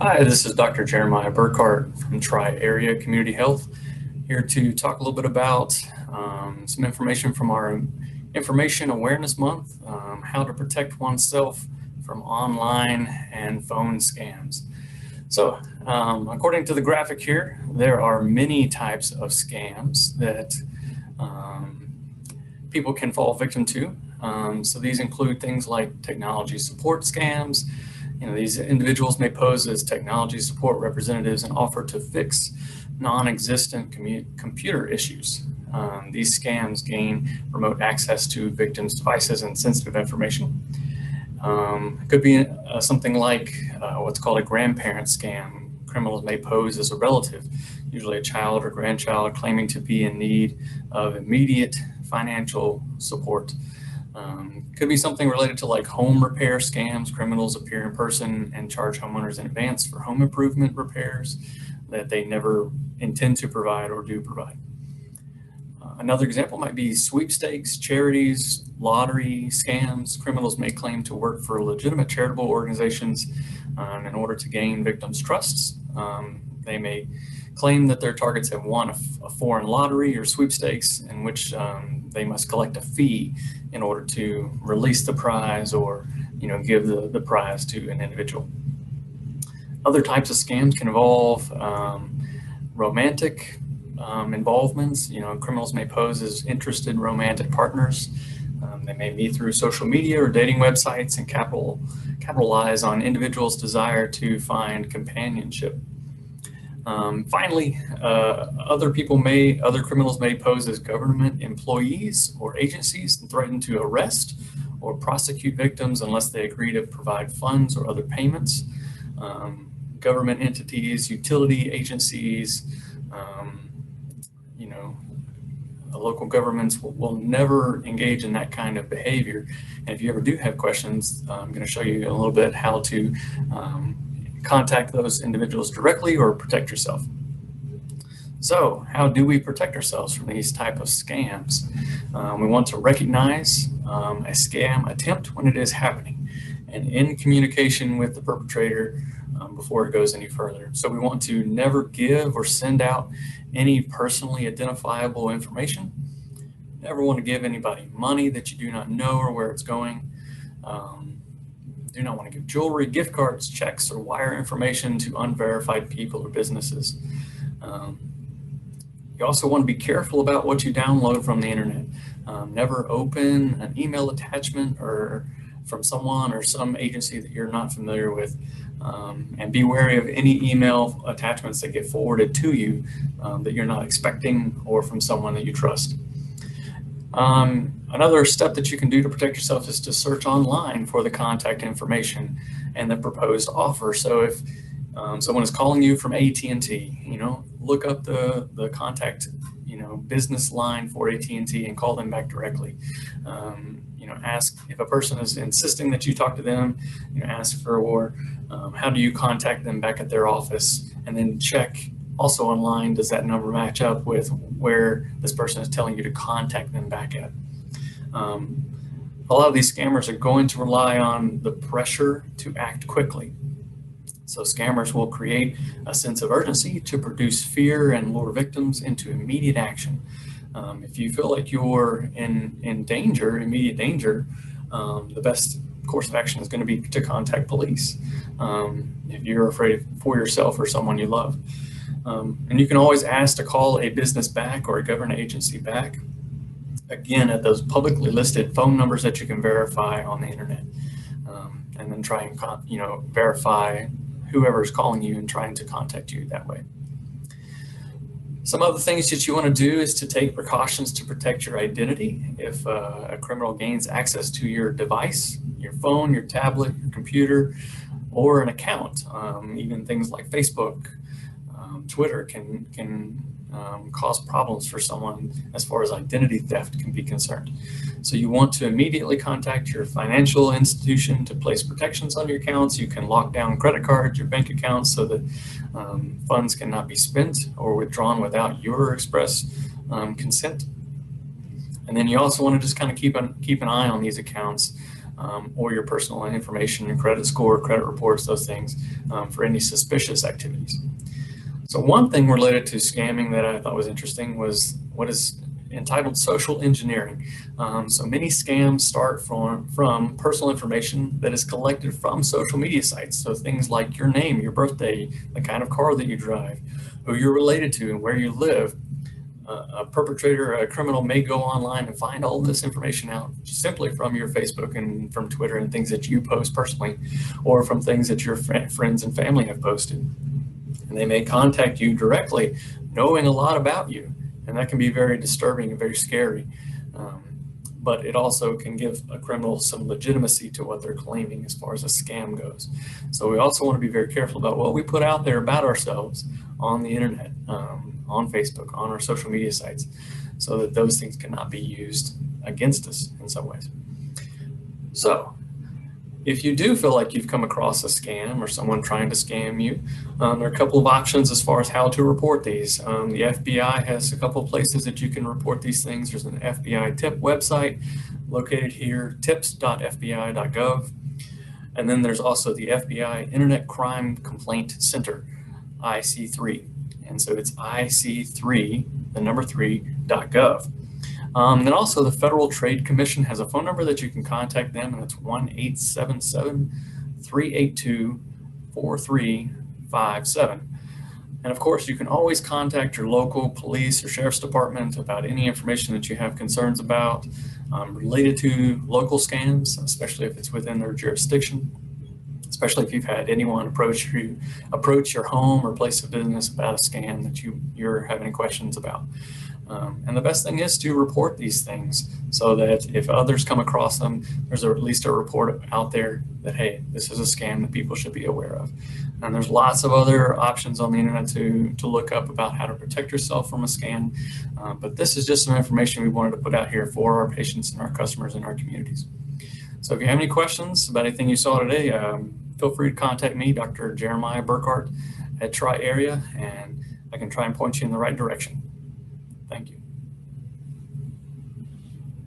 Hi, this is Dr. Jeremiah Burkhart from Tri-Area Community Health, here to talk a little bit about some information from our Information Awareness Month, how to protect oneself from online and phone scams. So, according to the graphic here, there are many types of scams that um, people can fall victim to. So these include things like technology support scams. These individuals may pose as technology support representatives and offer to fix non-existent computer issues. These scams gain remote access to victims' devices and sensitive information. It could be something like what's called a grandparent scam. Criminals may pose as a relative, usually a child or grandchild, claiming to be in need of immediate financial support. Could be something related to like home repair scams. Criminals appear in person and charge homeowners in advance for home improvement repairs that they never intend to provide or do provide. Another example might be sweepstakes, charities, lottery scams. Criminals may claim to work for legitimate charitable organizations in order to gain victims' trusts. They may claim that their targets have won a foreign lottery or sweepstakes in which they must collect a fee in order to release the prize or give the prize to an individual. Other types of scams can involve romantic involvements. Criminals may pose as interested romantic partners. They may meet through social media or dating websites and capitalize on individuals' desire to find companionship. Finally, other criminals may pose as government employees or agencies and threaten to arrest or prosecute victims unless they agree to provide funds or other payments. Government entities, utility agencies, local governments will never engage in that kind of behavior. And if you ever do have questions, I'm going to show you a little bit how to contact those individuals directly or protect yourself. So how do we protect ourselves from these type of scams? We want to recognize a scam attempt when it is happening and in communication with the perpetrator before it goes any further. So we want to never give or send out any personally identifiable information. Never want to give anybody money that you do not know or where it's going. Do not want to give jewelry, gift cards, checks, or wire information to unverified people or businesses. You also want to be careful about what you download from the internet. Never open an email attachment or from someone or some agency that you're not familiar with. And be wary of any email attachments that get forwarded to you that you're not expecting or from someone that you trust. Another step that you can do to protect yourself is to search online for the contact information and the proposed offer. So if someone is calling you from AT&T, look up the contact, business line for AT&T and call them back directly. Ask if a person is insisting that you talk to them, ask for how do you contact them back at their office, and then check also online, does that number match up with where this person is telling you to contact them back at? A lot of these scammers are going to rely on the pressure to act quickly. So scammers will create a sense of urgency to produce fear and lure victims into immediate action. If you feel like you're in immediate danger, the best course of action is going to be to contact police if you're afraid for yourself or someone you love. And you can always ask to call a business back or a government agency back, again, at those publicly listed phone numbers that you can verify on the internet, and then try and verify whoever's calling you and trying to contact you that way. Some other things that you want to do is to take precautions to protect your identity. If a criminal gains access to your device, your phone, your tablet, your computer, or an account, even things like Facebook, Twitter can cause problems for someone as far as identity theft can be concerned. So you want to immediately contact your financial institution to place protections on your accounts. You can lock down credit cards, your bank accounts, so that funds cannot be spent or withdrawn without your express consent. And then you also want to just kind of keep an eye on these accounts or your personal information, your credit score, credit reports, those things, for any suspicious activities. So one thing related to scamming that I thought was interesting was what is entitled social engineering. So many scams start from personal information that is collected from social media sites. So things like your name, your birthday, the kind of car that you drive, who you're related to, and where you live. A perpetrator, a criminal may go online and find all this information out simply from your Facebook and from Twitter and things that you post personally, or from things that your friends and family have posted. And they may contact you directly, knowing a lot about you. And that can be very disturbing and very scary. But it also can give a criminal some legitimacy to what they're claiming as far as a scam goes. So we also want to be very careful about what we put out there about ourselves on the internet, on Facebook, on our social media sites, so that those things cannot be used against us in some ways. So if you do feel like you've come across a scam or someone trying to scam you, there are a couple of options as far as how to report these. The FBI has a couple of places that you can report these things. There's an FBI tip website located here, tips.fbi.gov. And then there's also the FBI Internet Crime Complaint Center, IC3. And so it's IC3, the number 3.gov. And also the Federal Trade Commission has a phone number that you can contact them, and it's 1-877-382-4357. And of course, you can always contact your local police or sheriff's department about any information that you have concerns about related to local scams, especially if it's within their jurisdiction, especially if you've had anyone approach your home or place of business about a scam that you're having questions about. And the best thing is to report these things so that if others come across them, there's at least a report out there that, hey, this is a scam that people should be aware of. And there's lots of other options on the internet to look up about how to protect yourself from a scam. But this is just some information we wanted to put out here for our patients and our customers in our communities. So if you have any questions about anything you saw today, feel free to contact me, Dr. Jeremiah Burkhart at Tri-Area, and I can try and point you in the right direction. Thank you.